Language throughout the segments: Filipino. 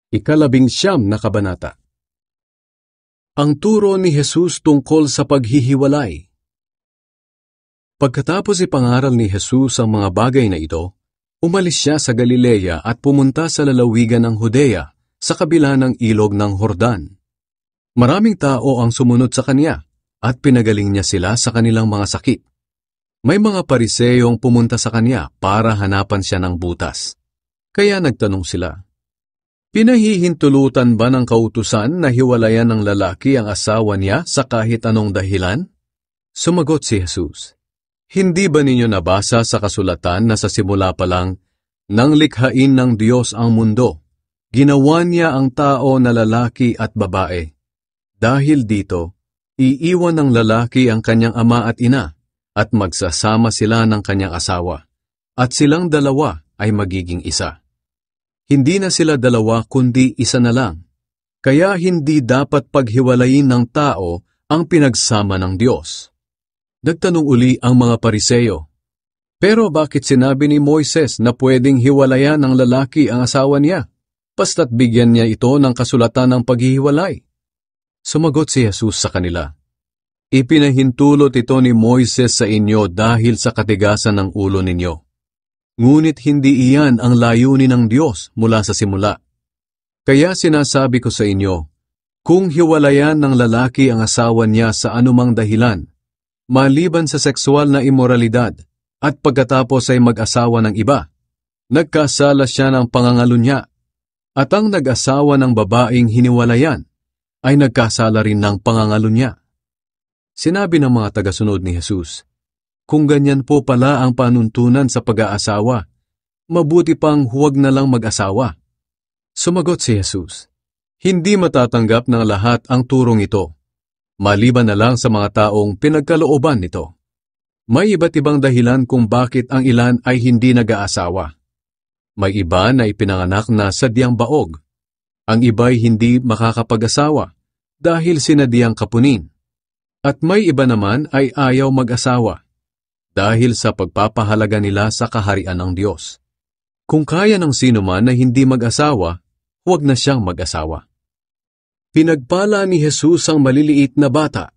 Ika-19 na kabanata. Ang turo ni Jesus tungkol sa paghihiwalay. Pagkatapos ipangaral ni Jesus ang mga bagay na ito, umalis siya sa Galilea at pumunta sa lalawigan ng Judea sa kabila ng ilog ng Jordan. Maraming tao ang sumunod sa kanya at pinagaling niya sila sa kanilang mga sakit. May mga Pariseyong pumunta sa kanya para hanapan siya ng butas. Kaya nagtanong sila, "Pinahihintulutan ba ng kautusan na hiwalayan ng lalaki ang asawa niya sa kahit anong dahilan?" Sumagot si Jesus, "Hindi ba ninyo nabasa sa kasulatan na sa simula pa lang, nang likhain ng Diyos ang mundo, ginawa niya ang tao na lalaki at babae. Dahil dito, iiwan ng lalaki ang kanyang ama at ina, at magsasama sila ng kanyang asawa, at silang dalawa ay magiging isa. Hindi na sila dalawa kundi isa na lang. Kaya hindi dapat paghiwalayin ng tao ang pinagsama ng Diyos." Nagtanong uli ang mga Pariseyo, "Pero bakit sinabi ni Moises na pwedeng hiwalayan ng lalaki ang asawa niya? Basta't bigyan niya ito ng kasulatan ng paghihiwalay." Sumagot si Jesus sa kanila, "Ipinahintulot ito ni Moises sa inyo dahil sa katigasan ng ulo ninyo. Ngunit hindi iyan ang layunin ng Diyos mula sa simula. Kaya sinasabi ko sa inyo, kung hiwalayan ng lalaki ang asawa niya sa anumang dahilan, maliban sa sexual na imoralidad, at pagkatapos ay mag-asawa ng iba, nagkasala siya ng pangangalunya, at ang nag-asawa ng babaeng hiniwalayan ay nagkasala rin ng pangangalunya." Sinabi ng mga tagasunod ni Jesus, "Kung ganyan po pala ang panuntunan sa pag-aasawa, mabuti pang huwag na lang mag-asawa." Sumagot si Jesus, "Hindi matatanggap ng lahat ang turong ito, maliban na lang sa mga taong pinagkalooban nito. May iba't ibang dahilan kung bakit ang ilan ay hindi nag-aasawa. May iba na ipinanganak na sadyang baog. Ang iba'y hindi makakapag-asawa dahil sinadyang kapunin. At may iba naman ay ayaw mag-asawa dahil sa pagpapahalaga nila sa kaharian ng Diyos. Kung kaya ng sino man na hindi mag-asawa, huwag na siyang mag-asawa." Pinagpala ni Jesus ang maliliit na bata.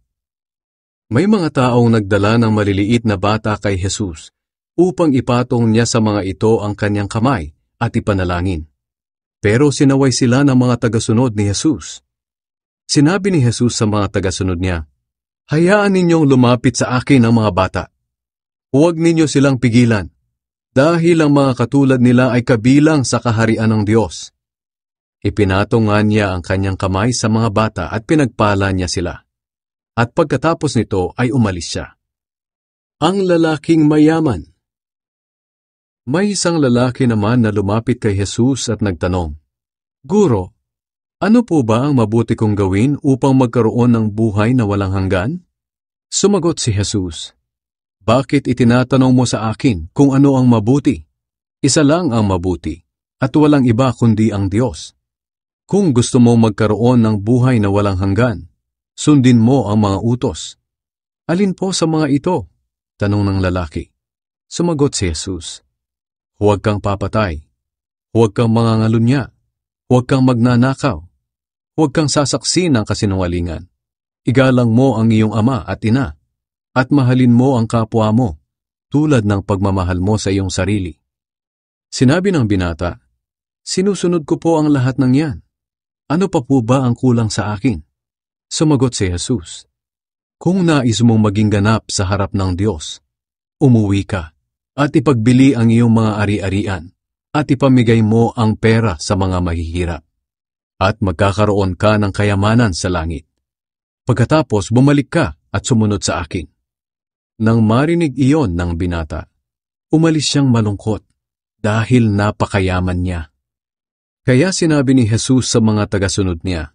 May mga taong nagdala ng maliliit na bata kay Jesus upang ipatong niya sa mga ito ang kanyang kamay at ipanalangin. Pero sinaway sila ng mga tagasunod ni Jesus. Sinabi ni Jesus sa mga tagasunod niya, "Hayaan ninyong lumapit sa akin ang mga bata. Huwag ninyo silang pigilan, dahil ang mga katulad nila ay kabilang sa kaharian ng Diyos." Ipinatong nga niya ang kanyang kamay sa mga bata at pinagpala niya sila. At pagkatapos nito ay umalis siya. Ang lalaking mayaman. May isang lalaki naman na lumapit kay Jesus at nagtanong, "Guro, ano po ba ang mabuti kong gawin upang magkaroon ng buhay na walang hanggan?" Sumagot si Jesus, "Bakit itinatanong mo sa akin kung ano ang mabuti? Isa lang ang mabuti, at walang iba kundi ang Diyos. Kung gusto mo magkaroon ng buhay na walang hanggan, sundin mo ang mga utos." "Alin po sa mga ito?" tanong ng lalaki. Sumagot si Jesus, "Huwag kang papatay, huwag kang mangangalunya, huwag kang magnanakaw, huwag kang sasaksi ng kasinungalingan, igalang mo ang iyong ama at ina, at mahalin mo ang kapwa mo, tulad ng pagmamahal mo sa iyong sarili." Sinabi ng binata, "Sinusunod ko po ang lahat ng yan. Ano pa po ba ang kulang sa akin?" Sumagot si Jesus, "Kung nais mong maging ganap sa harap ng Diyos, umuwi ka at ipagbili ang iyong mga ari-arian at ipamigay mo ang pera sa mga mahihirap, at magkakaroon ka ng kayamanan sa langit. Pagkatapos bumalik ka at sumunod sa akin." Nang marinig iyon ng binata, umalis siyang malungkot dahil napakayaman niya. Kaya sinabi ni Jesus sa mga tagasunod niya,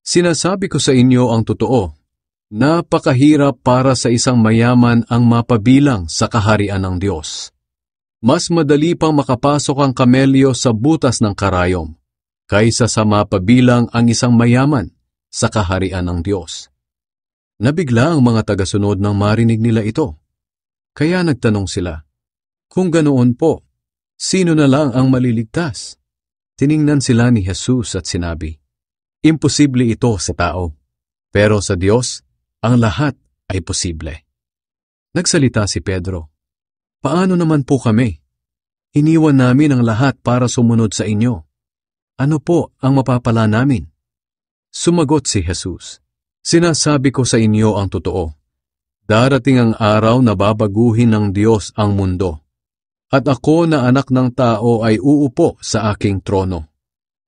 "Sinasabi ko sa inyo ang totoo, napakahirap para sa isang mayaman ang mapabilang sa kaharian ng Diyos. Mas madali pang makapasok ang kamelyo sa butas ng karayom, kaysa sa mapabilang ang isang mayaman sa kaharian ng Diyos." Nabigla ang mga tagasunod nang marinig nila ito. Kaya nagtanong sila, "Kung ganoon po, sino na lang ang maliligtas?" Tiningnan sila ni Jesus at sinabi, "Imposible ito sa tao, pero sa Diyos, ang lahat ay posible." Nagsalita si Pedro, "Paano naman po kami? Iniwan namin ang lahat para sumunod sa inyo. Ano po ang mapapala namin?" Sumagot si Jesus, "Sinasabi ko sa inyo ang totoo. Darating ang araw na babaguhin ng Diyos ang mundo. At ako na anak ng tao ay uupo sa aking trono.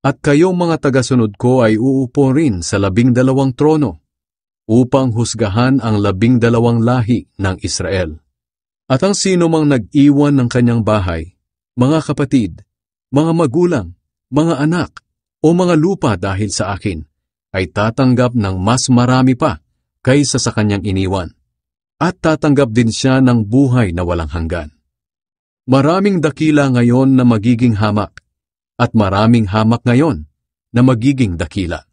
At kayong mga tagasunod ko ay uupo rin sa 12 trono, upang husgahan ang 12 lahi ng Israel. At ang sino mang nag-iwan ng kanyang bahay, mga kapatid, mga magulang, mga anak, o mga lupa dahil sa akin, ay tatanggap ng mas marami pa kaysa sa kanyang iniwan. At tatanggap din siya ng buhay na walang hanggan. Maraming dakila ngayon na magiging hamak, at maraming hamak ngayon na magiging dakila.